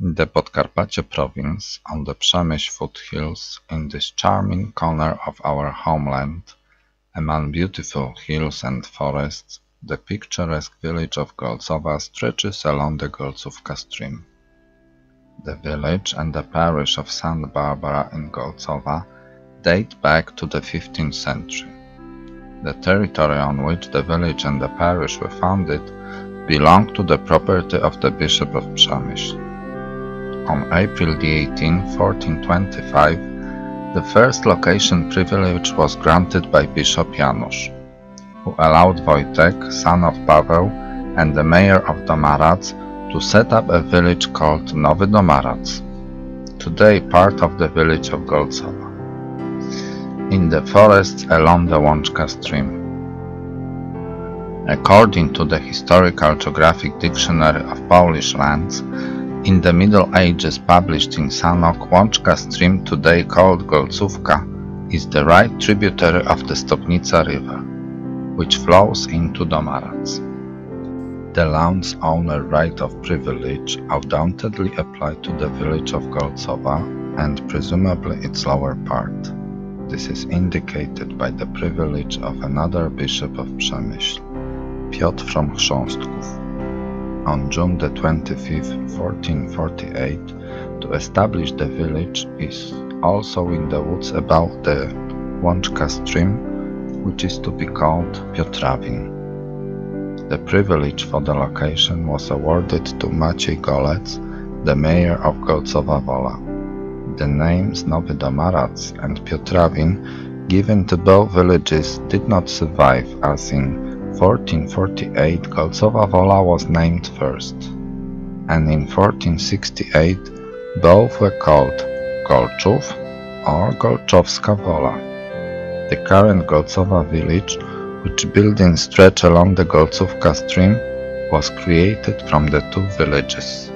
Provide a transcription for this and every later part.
In the Podkarpacie province, on the Przemyśl foothills, in this charming corner of our homeland, among beautiful hills and forests, the picturesque village of Golcowa stretches along the Golcówka stream. The village and the parish of St. Barbara in Golcowa date back to the 15th century. The territory on which the village and the parish were founded belonged to the property of the Bishop of Przemyśl. On April 18, 1425, the first location privilege was granted by Bishop Janusz, who allowed Wojtek, son of Paweł, and the mayor of Domarac to set up a village called Nowy Domarac, today part of the village of Golcowa, in the forests along the Łączka stream. According to the Historical Geographic Dictionary of Polish Lands, in the Middle Ages published in Sanok, Łączka stream, today called Golcówka, is the right tributary of the Stopnica River, which flows into Domarac. The land's owner right of privilege undoubtedly applied to the village of Golcowa and presumably its lower part. This is indicated by the privilege of another bishop of Przemyśl, Piotr from Chrząstków, on June the 25th, 1448, to establish the village is also in the woods above the Łączka stream, which is to be called Piotrawin. The privilege for the location was awarded to Maciej Golec, the mayor of Golcowa Wola. The names Nowy Domarac and Piotrawin given to both villages did not survive, as in 1448 Golcowa Wola was named first, and in 1468 both were called Golczów or Golczowska Wola. The current Golcowa village, which buildings stretch along the Golcówka stream, was created from the two villages.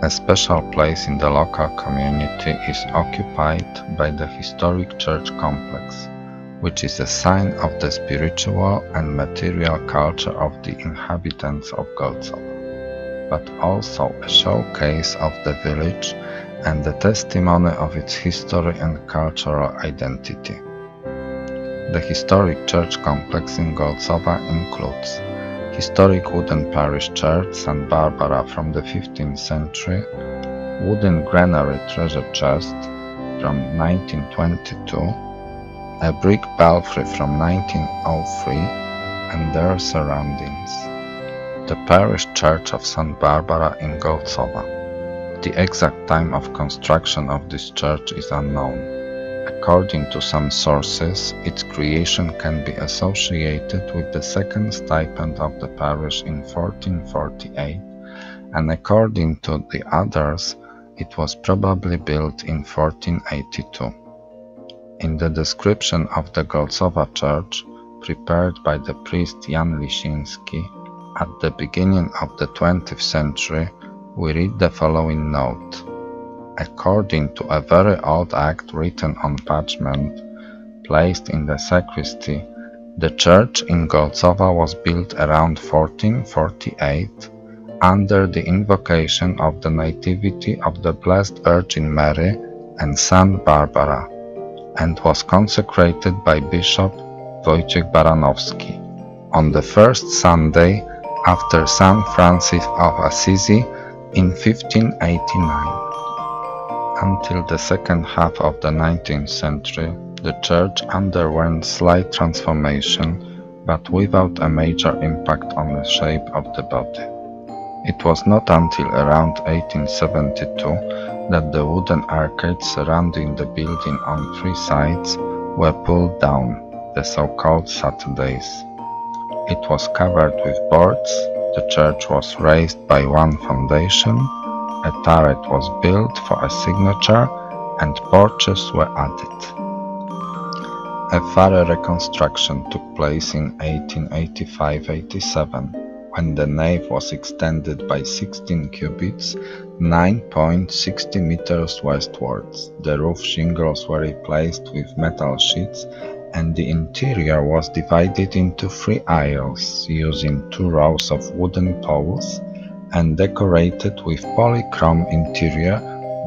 A special place in the local community is occupied by the historic church complex, which is a sign of the spiritual and material culture of the inhabitants of Golcowa, but also a showcase of the village and the testimony of its history and cultural identity. The historic church complex in Golcowa includes historic wooden parish church St. Barbara from the 15th century, wooden granary treasure chest from 1922, a brick belfry from 1903 and their surroundings, the parish church of St. Barbara in Golcowa. The exact time of construction of this church is unknown. According to some sources, its creation can be associated with the second stipend of the parish in 1448, and according to the others, it was probably built in 1482. In the description of the Golcowa church, prepared by the priest Jan Lisiński, at the beginning of the 20th century, we read the following note. According to a very old act written on parchment, placed in the sacristy, the church in Golcowa was built around 1448 under the invocation of the Nativity of the Blessed Virgin Mary and St. Barbara, and was consecrated by Bishop Wojciech Baranowski on the first Sunday after St. Francis of Assisi in 1589. Until the second half of the 19th century, the church underwent slight transformation, but without a major impact on the shape of the body. It was not until around 1872 that the wooden arcades surrounding the building on three sides were pulled down, the so-called Saturdays. It was covered with boards, the church was raised by one foundation, a turret was built for a signature, and porches were added. A further reconstruction took place in 1885–87, when the nave was extended by 16 cubits, 9.60 meters westwards. The roof shingles were replaced with metal sheets, and the interior was divided into three aisles using two rows of wooden poles and decorated with polychrome interior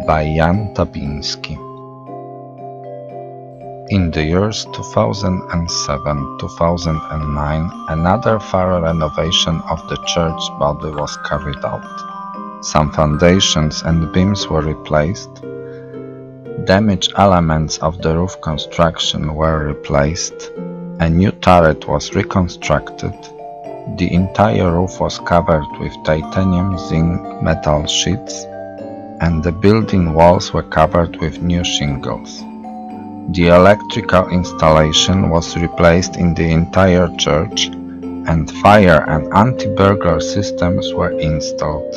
by Jan Tabinski. In the years 2007–2009, another thorough renovation of the church body was carried out. Some foundations and beams were replaced, damaged elements of the roof construction were replaced, a new turret was reconstructed, the entire roof was covered with titanium zinc metal sheets, and the building walls were covered with new shingles. The electrical installation was replaced in the entire church, and fire and anti-burglar systems were installed.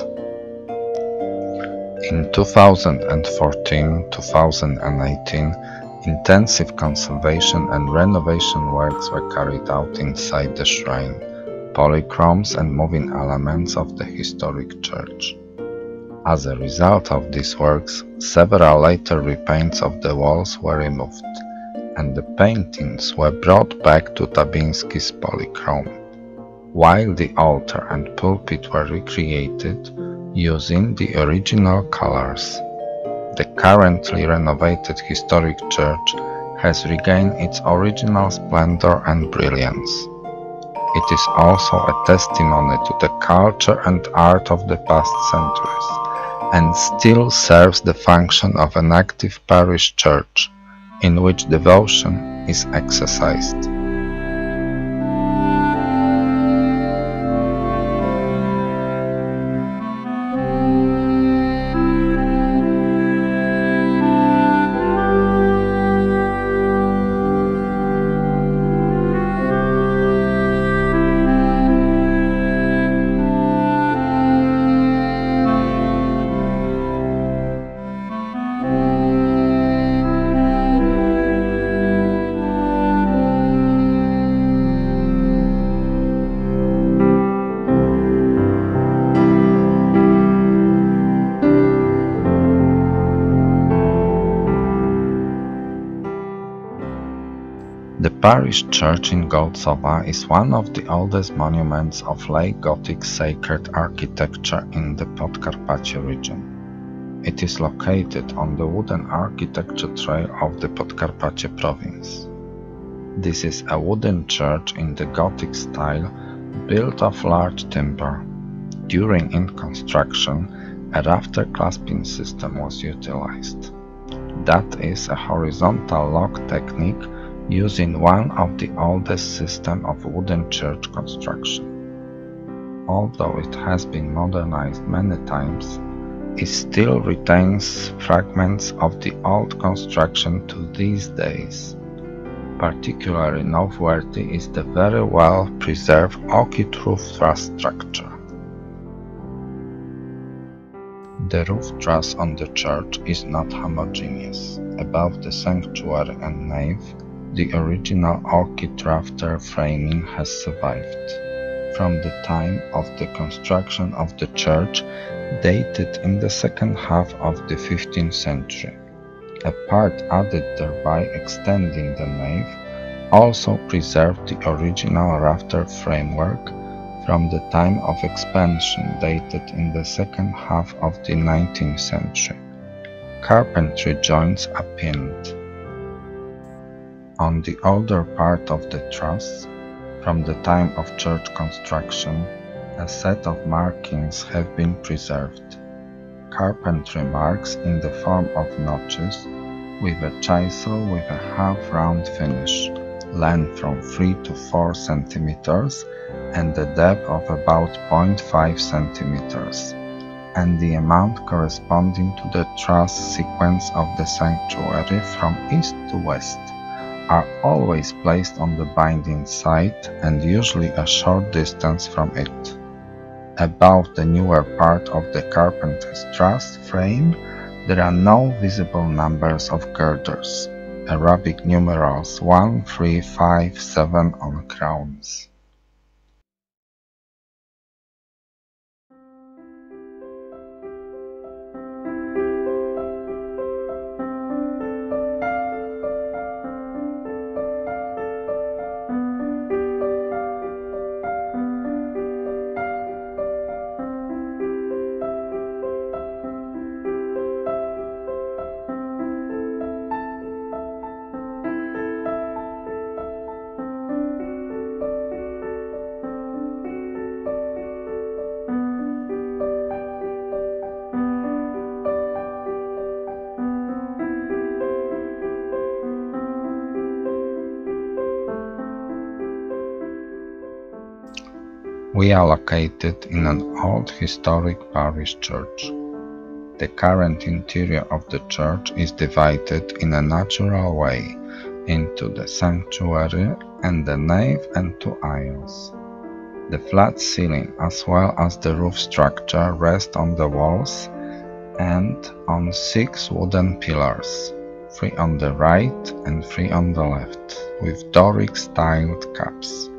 In 2014–2018, intensive conservation and renovation works were carried out inside the shrine, polychromes and moving elements of the historic church. As a result of these works, several later repaints of the walls were removed, and the paintings were brought back to Tabinski's polychrome, while the altar and pulpit were recreated using the original colors. The currently renovated historic church has regained its original splendor and brilliance. It is also a testimony to the culture and art of the past centuries, and still serves the function of an active parish church, in which devotion is exercised. The parish church in Golcowa is one of the oldest monuments of late Gothic sacred architecture in the Podcarpathia region. It is located on the wooden architecture trail of the Podcarpathia province. This is a wooden church in the Gothic style, built of large timber. During its construction, a rafter clasping system was utilized. That is a horizontal lock technique using one of the oldest systems of wooden church construction. Although it has been modernized many times, it still retains fragments of the old construction to these days. Particularly noteworthy is the very well preserved oak roof truss structure. The roof truss on the church is not homogeneous. Above the sanctuary and nave, the original orchid rafter framing has survived, from the time of the construction of the church, dated in the second half of the 15th century. A part added thereby extending the nave also preserved the original rafter framework from the time of expansion, dated in the second half of the 19th century. Carpentry joints are pinned. On the older part of the truss, from the time of church construction, a set of markings have been preserved. Carpentry marks in the form of notches, with a chisel with a half-round finish, length from 3 to 4 cm and a depth of about 0.5 cm, and the amount corresponding to the truss sequence of the sanctuary from east to west, are always placed on the binding side and usually a short distance from it. Above the newer part of the carpenter's truss frame, there are no visible numbers of girders, Arabic numerals 1, 3, 5, 7 on crowns. We are located in an old historic parish church. The current interior of the church is divided in a natural way into the sanctuary and the nave and two aisles. The flat ceiling as well as the roof structure rest on the walls and on 6 wooden pillars, 3 on the right and 3 on the left, with Doric-styled caps.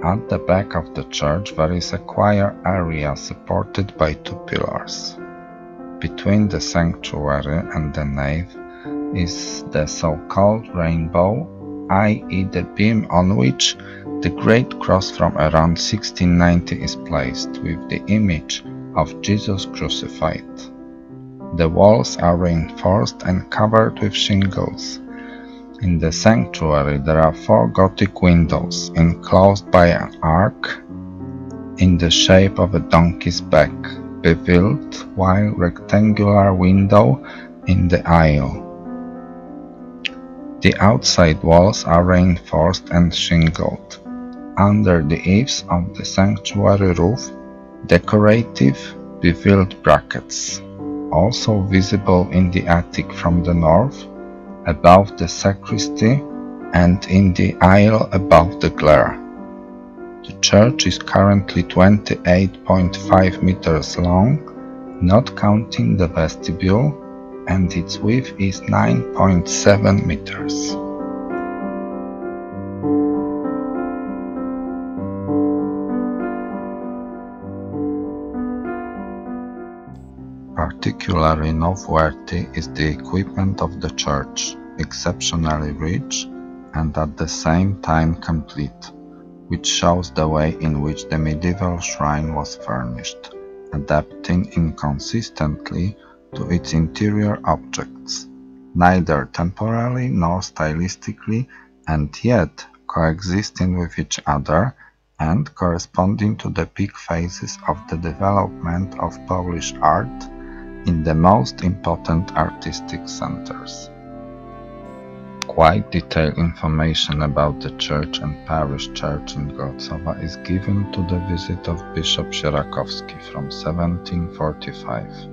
At the back of the church there is a choir area supported by 2 pillars. Between the sanctuary and the nave is the so-called rainbow, i.e. the beam on which the Great Cross from around 1690 is placed, with the image of Jesus crucified. The walls are reinforced and covered with shingles. In the sanctuary there are 4 Gothic windows enclosed by an arch in the shape of a donkey's back, beveled, while rectangular window in the aisle. The outside walls are reinforced and shingled. Under the eaves of the sanctuary roof, decorative beveled brackets, also visible in the attic from the north, above the sacristy, and in the aisle above the glare. The church is currently 28.5 meters long, not counting the vestibule, and its width is 9.7 meters. Particularly noteworthy is the equipment of the church, exceptionally rich and at the same time complete, which shows the way in which the medieval shrine was furnished, adapting inconsistently to its interior objects, neither temporally nor stylistically, and yet coexisting with each other and corresponding to the peak phases of the development of Polish art in the most important artistic centers. Quite detailed information about the church and parish church in Golcowa is given to the visit of Bishop Sierakowski from 1745.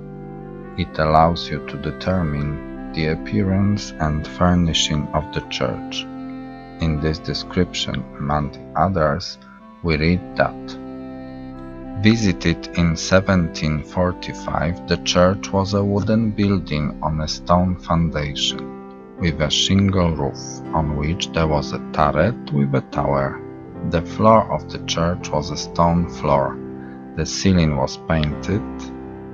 It allows you to determine the appearance and furnishing of the church. In this description, among others, we read that visited in 1745, the church was a wooden building on a stone foundation, with a shingle roof, on which there was a turret with a tower. The floor of the church was a stone floor. The ceiling was painted.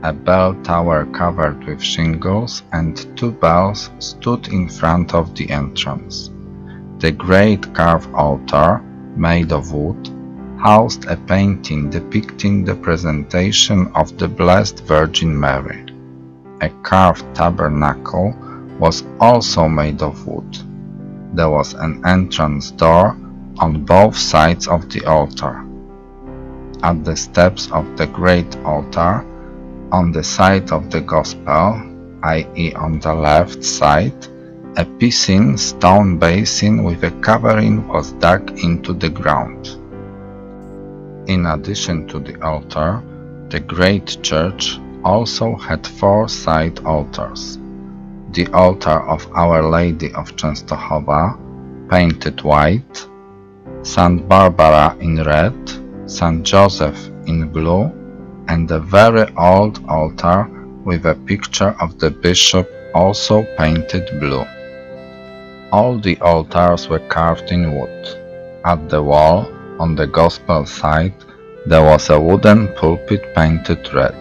A bell tower covered with shingles and 2 bells stood in front of the entrance. The great carved altar, made of wood, housed a painting depicting the presentation of the Blessed Virgin Mary. A carved tabernacle was also made of wood. There was an entrance door on both sides of the altar. At the steps of the great altar, on the side of the Gospel, i.e. on the left side, a piscine stone basin with a covering was dug into the ground. In addition to the altar, the great church also had 4 side altars. The altar of Our Lady of Częstochowa, painted white, St. Barbara in red, St. Joseph in blue, and a very old altar with a picture of the bishop also painted blue. All the altars were carved in wood. At the wall, on the Gospel side, there was a wooden pulpit painted red.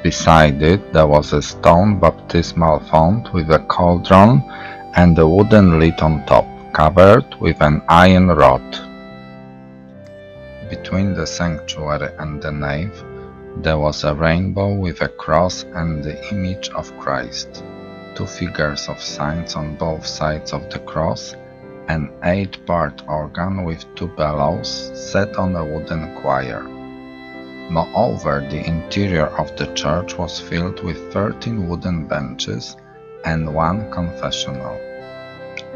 Beside it there was a stone baptismal font with a cauldron and a wooden lid on top, covered with an iron rod. Between the sanctuary and the nave there was a rainbow with a cross and the image of Christ, 2 figures of saints on both sides of the cross, an 8-part organ with 2 bellows set on a wooden choir. Moreover, the interior of the church was filled with 13 wooden benches and 1 confessional.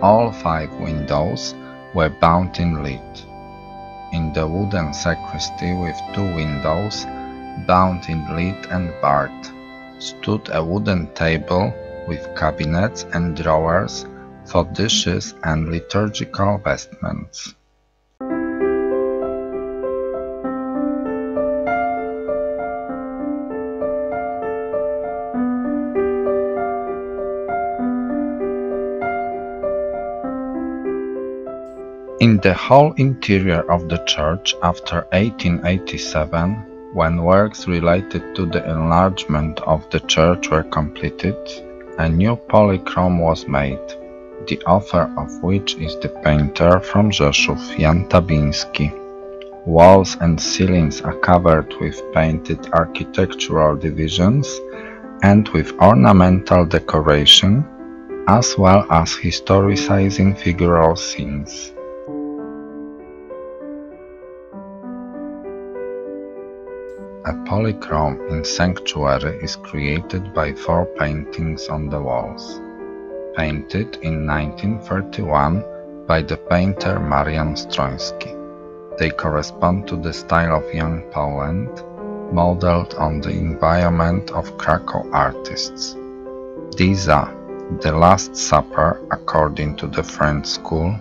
All 5 windows were bound in lead. In the wooden sacristy with 2 windows, bound in lead and barred, stood a wooden table with cabinets and drawers for dishes and liturgical vestments. In the whole interior of the church after 1887, when works related to the enlargement of the church were completed, a new polychrome was made, the author of which is the painter from Rzeszów Jan Tabiński. Walls and ceilings are covered with painted architectural divisions and with ornamental decoration, as well as historicizing figural scenes. A polychrome in sanctuary is created by 4 paintings on the walls, painted in 1931 by the painter Marian Stroński. They correspond to the style of Young Poland, modeled on the environment of Krakow artists. These are The Last Supper according to the French school,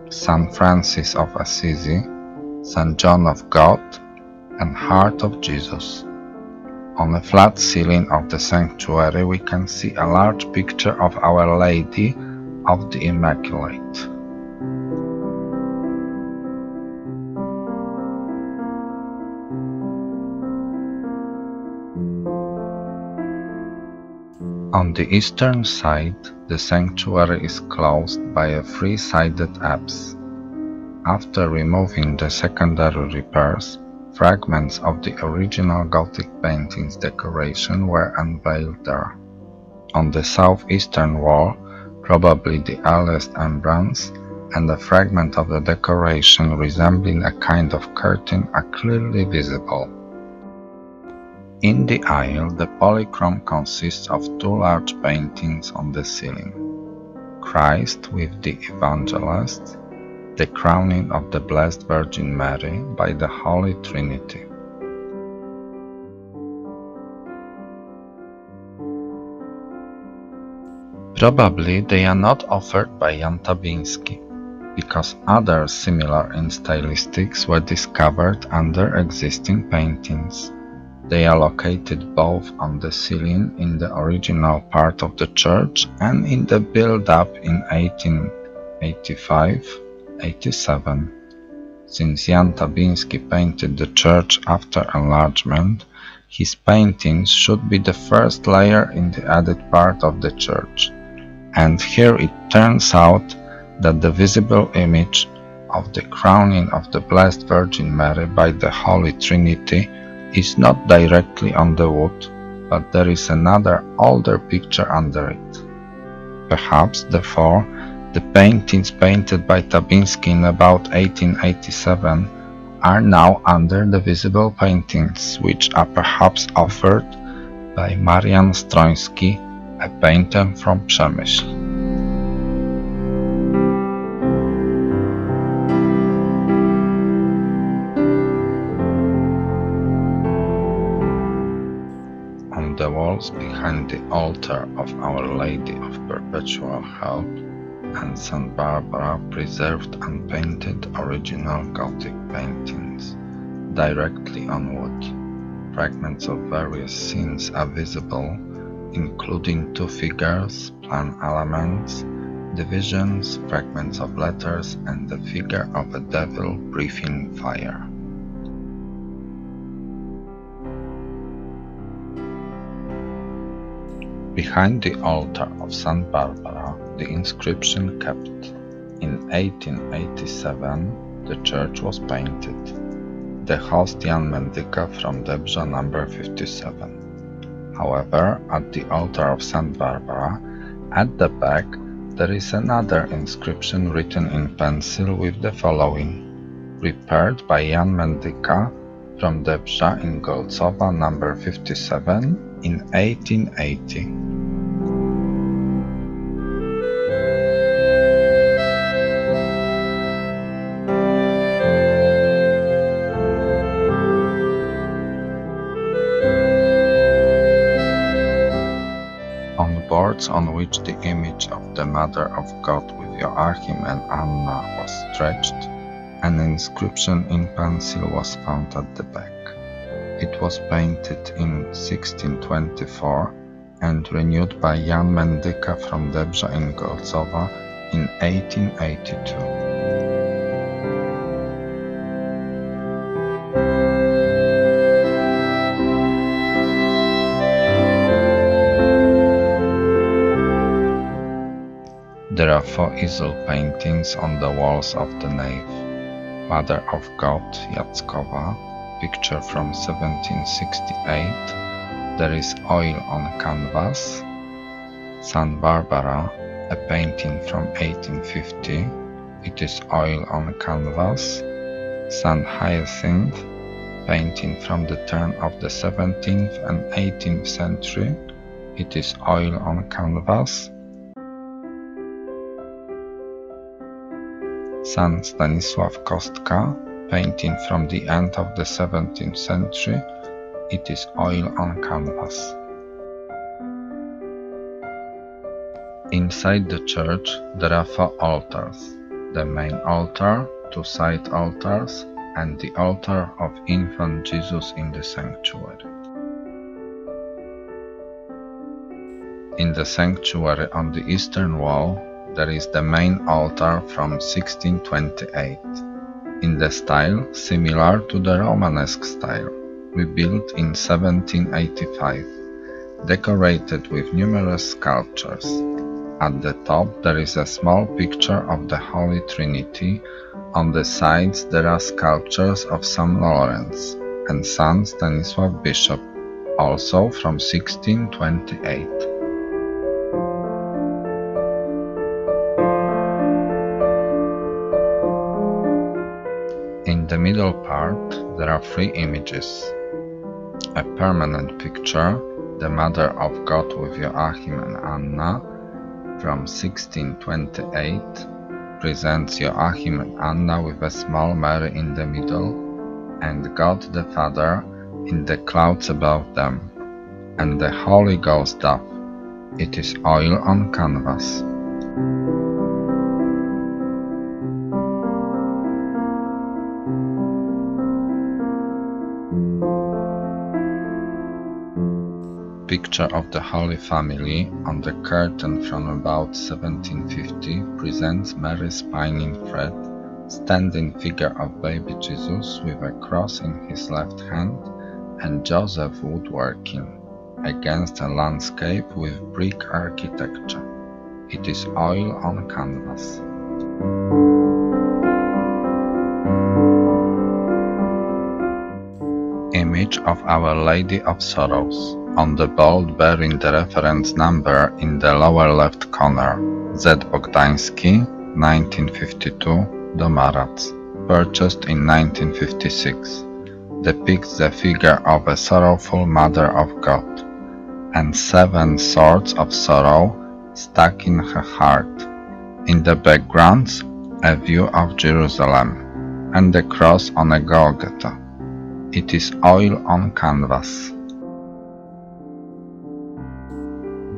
St. Francis of Assisi, St. John of God, and Heart of Jesus. On the flat ceiling of the sanctuary we can see a large picture of Our Lady of the Immaculate. On the eastern side, the sanctuary is closed by a 3-sided apse. After removing the secondary repairs, fragments of the original Gothic painting's decoration were unveiled there. On the southeastern wall, probably the earliest emblems, and a fragment of the decoration resembling a kind of curtain are clearly visible. In the aisle, the polychrome consists of 2 large paintings on the ceiling: Christ with the Evangelist, the crowning of the Blessed Virgin Mary by the Holy Trinity. Probably they are not offered by Jan Tabiński, because others similar in stylistics were discovered under existing paintings. They are located both on the ceiling in the original part of the church and in the build-up in 1885–87. Since Jan Tabiński painted the church after enlargement, his paintings should be the first layer in the added part of the church, and here it turns out that the visible image of the crowning of the Blessed Virgin Mary by the Holy Trinity is not directly on the wood, but there is another older picture under it. Perhaps, therefore, the paintings painted by Tabiński in about 1887 are now under the visible paintings, which are perhaps offered by Marian Stroński, a painter from Przemyśl. On the walls behind the altar of Our Lady of Perpetual Help and St. Barbara preserved unpainted original Gothic paintings, directly on wood. Fragments of various scenes are visible, including 2 figures, plan elements, divisions, fragments of letters, and the figure of a devil breathing fire. Behind the altar of St. Barbara, the inscription kept. In 1887, the church was painted. The host Jan Mendyka from Dobrze number 57. However, at the altar of St. Barbara, at the back, there is another inscription written in pencil with the following: repaired by Jan Mendyka from Dobrze in Golcowa number 57 in 1880. boards on which the image of the Mother of God with Joachim and Anna was stretched, an inscription in pencil was found at the back. It was painted in 1624 and renewed by Jan Mendyka from Debrza in Golcowa in 1882. There are 4 easel paintings on the walls of the nave. Mother of God, Jackowa, picture from 1768. There is oil on canvas. St. Barbara, a painting from 1850. It is oil on canvas. St. Hyacinth, painting from the turn of the 17th and 18th century. It is oil on canvas. St. Stanisław Kostka, painting from the end of the 17th century. It is oil on canvas. Inside the church there are 4 altars. The main altar, 2 side altars, and the altar of Infant Jesus in the sanctuary. In the sanctuary on the eastern wall there is the main altar from 1628, in the style similar to the Romanesque style, rebuilt in 1785, decorated with numerous sculptures. At the top there is a small picture of the Holy Trinity. On the sides there are sculptures of St. Lawrence and St. Stanisław Bishop, also from 1628. In the middle part there are 3 images. A permanent picture, the Mother of God with Joachim and Anna, from 1628, presents Joachim and Anna with a small Mary in the middle, and God the Father in the clouds above them, and the Holy Ghost dove. It is oil on canvas. Picture of the Holy Family on the curtain from about 1750 presents Mary spinning thread, standing figure of baby Jesus with a cross in his left hand, and Joseph woodworking against a landscape with brick architecture. It is oil on canvas. Image of Our Lady of Sorrows on the bold bearing the reference number in the lower left corner, Z. Bogdański, 1952, Domarac, purchased in 1956, depicts the figure of a sorrowful Mother of God, and 7 swords of sorrow stuck in her heart. In the background, a view of Jerusalem, and the cross on a Golgotha. It is oil on canvas.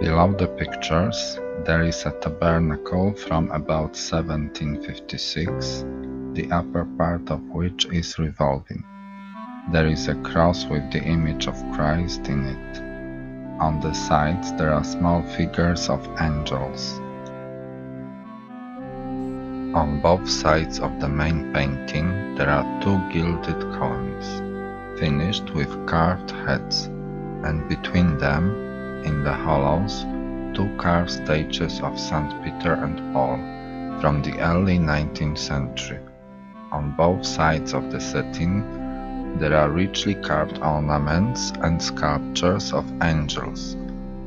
Below the pictures there is a tabernacle from about 1756, the upper part of which is revolving. There is a cross with the image of Christ in it. On the sides there are small figures of angels. On both sides of the main painting there are 2 gilded coins, finished with carved heads, and between them, in the hollows, 2 carved statues of St. Peter and Paul from the early 19th century. On both sides of the setting there are richly carved ornaments and sculptures of angels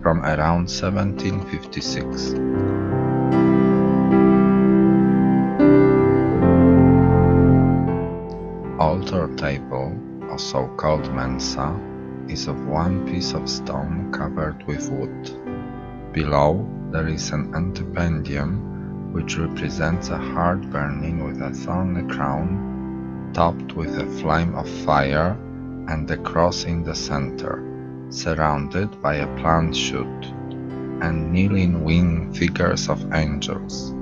from around 1756. Altar table, or so-called mensa, is of 1 piece of stone covered with wood. Below there is an antependium which represents a heart burning with a thorny crown, topped with a flame of fire, and a cross in the center, surrounded by a plant shoot. and kneeling winged figures of angels.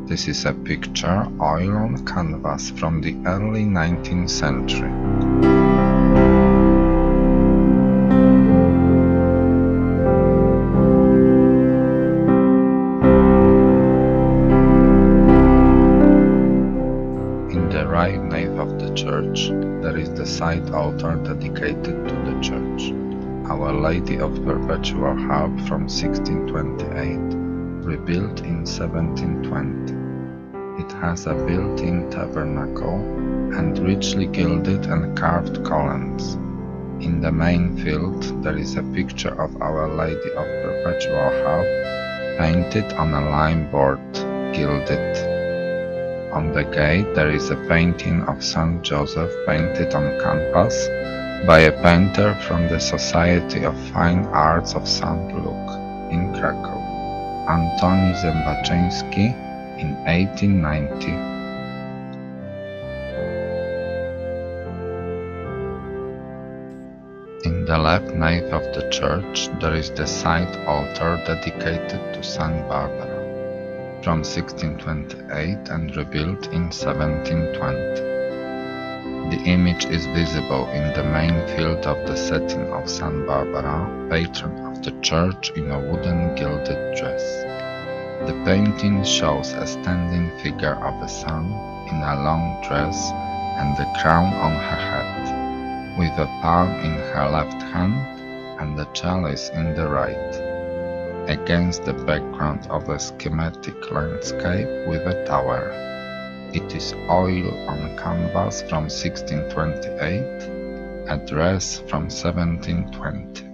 This is a picture oil on canvas from the early 19th century. In the right nave of the church, there is the side altar dedicated to the church. Our Lady of Perpetual Help from 1628, rebuilt in 1720. It has a built-in tabernacle and richly gilded and carved columns. In the main field there is a picture of Our Lady of Perpetual Help painted on a lime board, gilded. On the gate there is a painting of St. Joseph painted on canvas by a painter from the Society of Fine Arts of St. Luke in Krakow, Antoni Zębaczyński, in 1890. In the left nave of the church there is the side altar dedicated to St. Barbara, from 1628 and rebuilt in 1720. The image is visible in the main field of the setting of St. Barbara, patron of the church, in a wooden gilded dress. The painting shows a standing figure of a sun in a long dress and a crown on her head, with a palm in her left hand and a chalice in the right, against the background of a schematic landscape with a tower. It is oil on canvas from 1628, a dress from 1720.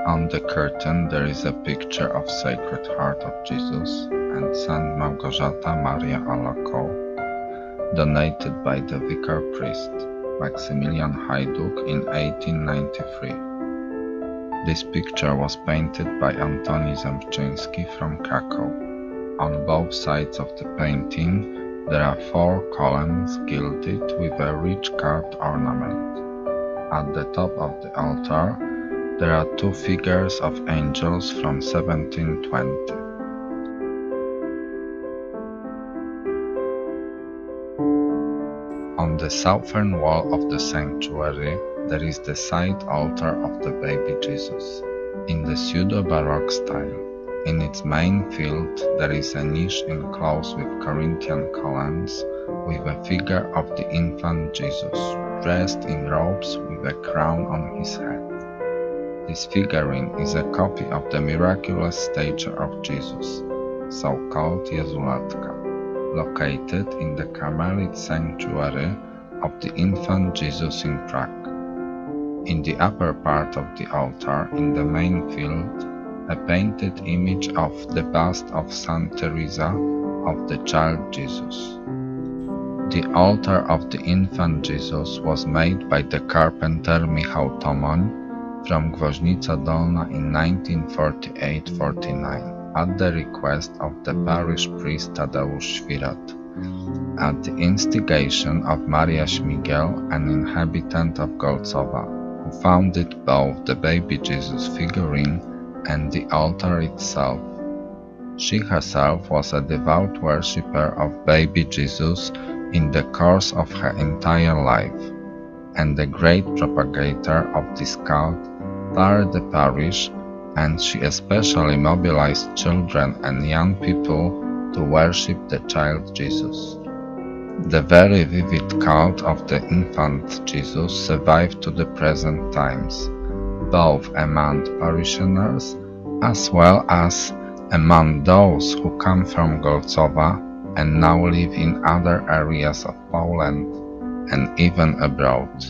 On the curtain there is a picture of Sacred Heart of Jesus and Saint Małgorzata Maria Alakow, donated by the vicar priest Maximilian Hajduk in 1893. This picture was painted by Antoni Zębaczyński from Krakow. On both sides of the painting there are 4 columns gilded with a rich carved ornament. At the top of the altar there are 2 figures of angels from 1720. On the southern wall of the sanctuary there is the side altar of the baby Jesus, in the pseudo-Baroque style. In its main field there is a niche enclosed with Corinthian columns with a figure of the infant Jesus, dressed in robes with a crown on his head. This figurine is a copy of the miraculous stature of Jesus, so-called Jezulatka, located in the Carmelite sanctuary of the infant Jesus in Prague. In the upper part of the altar, in the main field, a painted image of the bust of Saint Teresa of the child Jesus. The altar of the infant Jesus was made by the carpenter Michał Tomoń from Gwoźnica Dolna in 1948-49 at the request of the parish priest Tadeusz Świrat, at the instigation of Maria Śmigiel, an inhabitant of Golcowa, who founded both the baby Jesus figurine and the altar itself. She herself was a devout worshipper of baby Jesus in the course of her entire life, and a great propagator of this cult throughout the parish, and she especially mobilized children and young people to worship the child Jesus. The very vivid cult of the infant Jesus survived to the present times, both among parishioners as well as among those who come from Golcowa and now live in other areas of Poland and even abroad.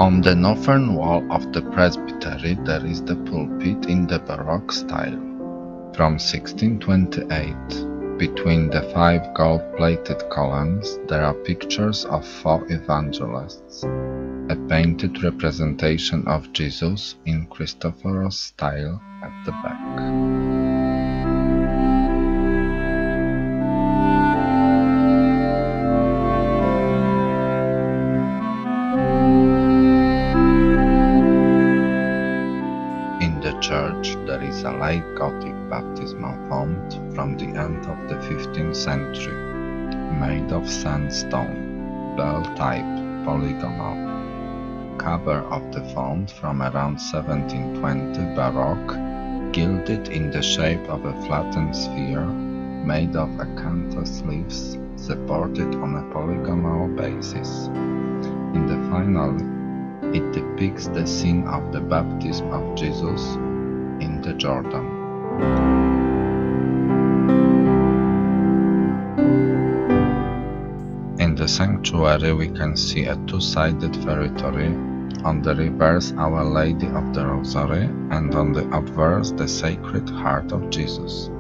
On the northern wall of the presbytery there is the pulpit in the Baroque style. From 1628, between the 5 gold-plated columns there are pictures of 4 evangelists, a painted representation of Jesus in Christophoros style at the back. baptismal font from the end of the 15th century, made of sandstone, bell type, polygonal. Cover of the font from around 1720 Baroque, gilded in the shape of a flattened sphere, made of acanthus leaves, supported on a polygonal basis. In the final, it depicts the scene of the baptism of Jesus in the Jordan. In the sanctuary we can see a two-sided feretory, on the reverse Our Lady of the Rosary, and on the obverse the Sacred Heart of Jesus,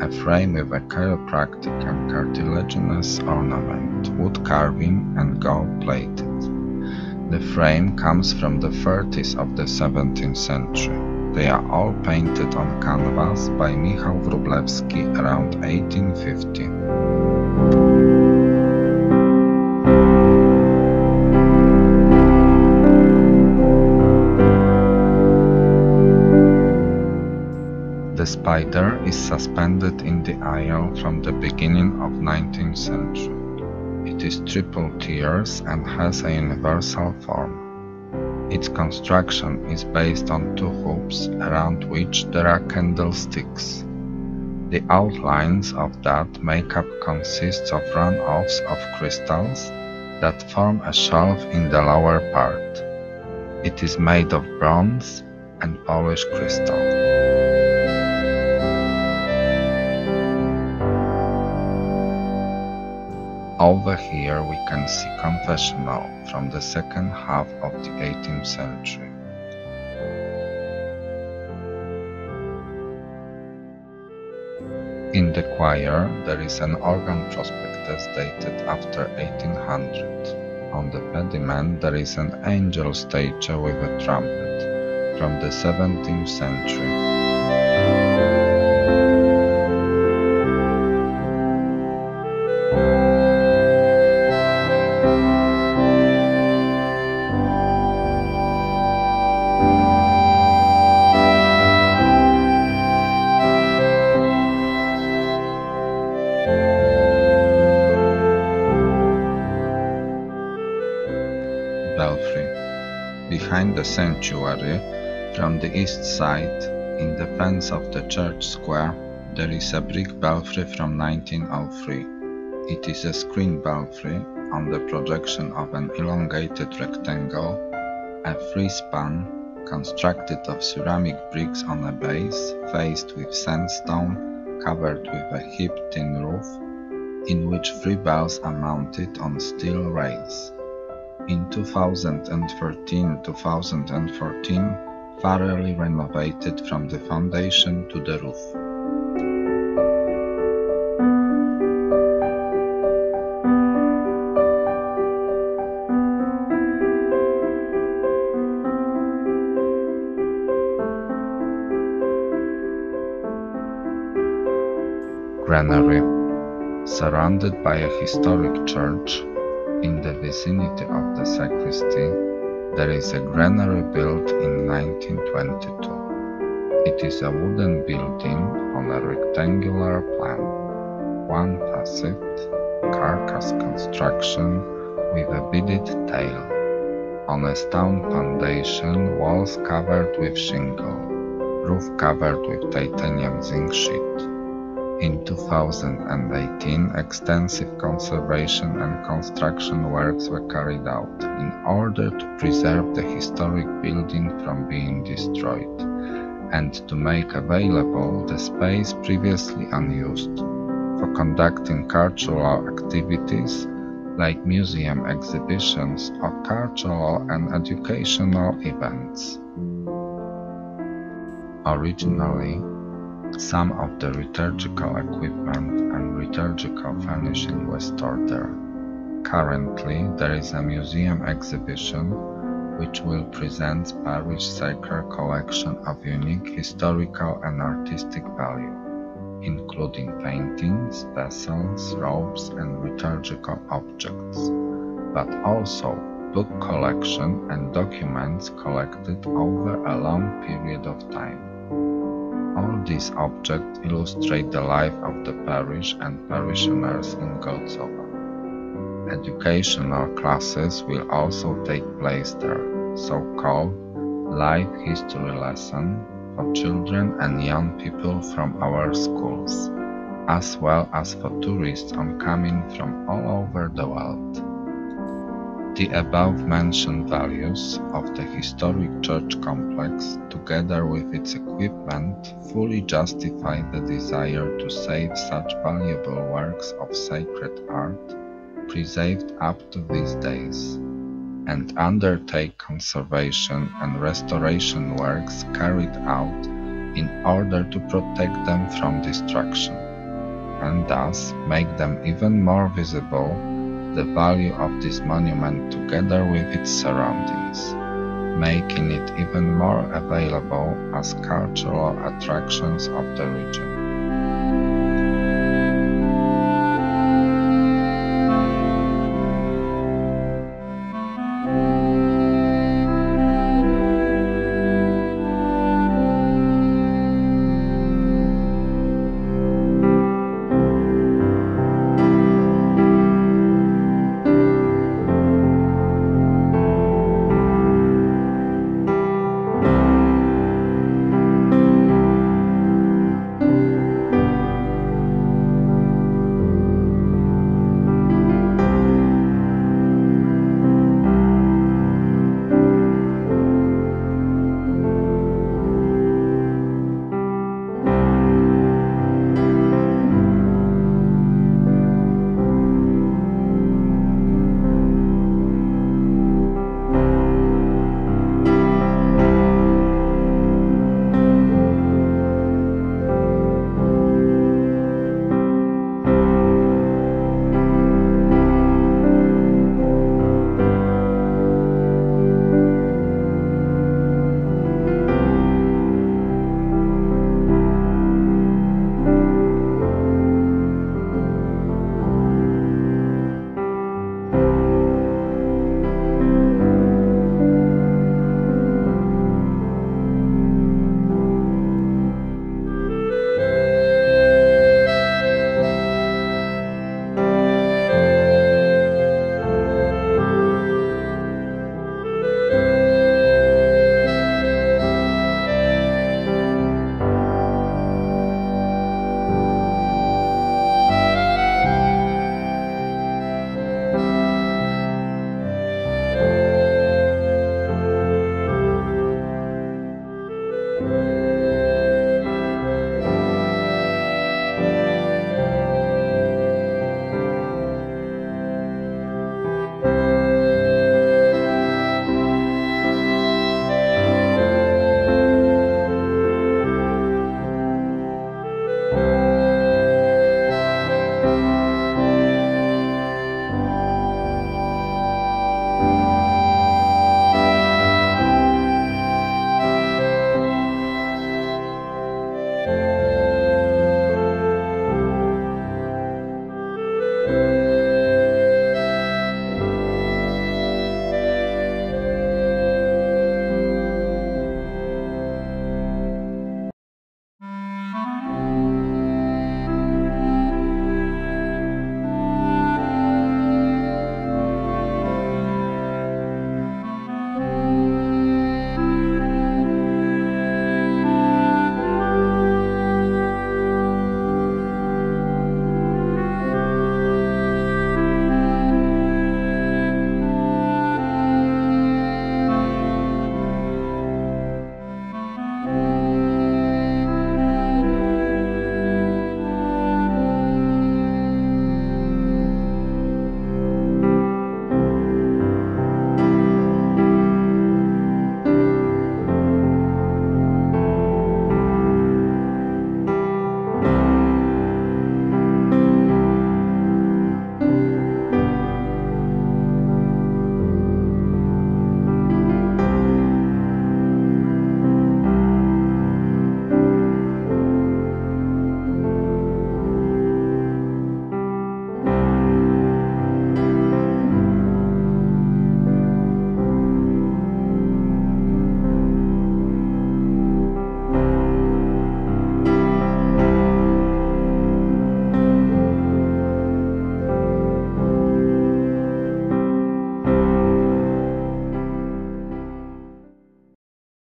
a frame with a chiropractic and cartilaginous ornament, wood carving and gold-plated. The frame comes from the 30s of the 17th century. They are all painted on canvas by Michał Wróblewski around 1850. The spider is suspended in the aisle from the beginning of 19th century. It is triple tiers and has a universal form. Its construction is based on two hoops around which there are candlesticks. The outlines of that makeup consists of run-offs of crystals that form a shelf in the lower part. It is made of bronze and polished crystal. Over here we can see confessional from the second half of the 18th century. In the choir there is an organ prospectus dated after 1800. On the pediment there is an angel statue with a trumpet from the 17th century. Behind the sanctuary, from the east side, in the fence of the church square, there is a brick belfry from 1903. It is a screen belfry on the projection of an elongated rectangle, a free-span constructed of ceramic bricks on a base, faced with sandstone, covered with a heaped tin roof, in which 3 bells are mounted on steel rails. In 2013-2014, thoroughly renovated from the foundation to the roof. Granary. Surrounded by a historic church, in the vicinity of the sacristy, there is a granary built in 1922. It is a wooden building on a rectangular plan, one facet, carcass construction with a beaded tail. On a stone foundation, walls covered with shingle, roof covered with titanium zinc sheet. In 2018, extensive conservation and construction works were carried out in order to preserve the historic building from being destroyed and to make available the space previously unused for conducting cultural activities like museum exhibitions or cultural and educational events. Originally, some of the liturgical equipment and liturgical furnishing was stored there. Currently, there is a museum exhibition which will present Parish sacred collection of unique historical and artistic value, including paintings, vessels, robes, and liturgical objects, but also book collection and documents collected over a long period of time. All All these objects illustrate the life of the parish and parishioners in Golcowa. Educational classes will also take place there, so-called life history lesson for children and young people from our schools, as well as for tourists coming from all over the world. The above-mentioned values of the historic church complex, together with its equipment, fully justify the desire to save such valuable works of sacred art, preserved up to these days, and undertake conservation and restoration works carried out in order to protect them from destruction, and thus make them even more visible the value of this monument together with its surroundings, making it even more available as cultural attractions of the region.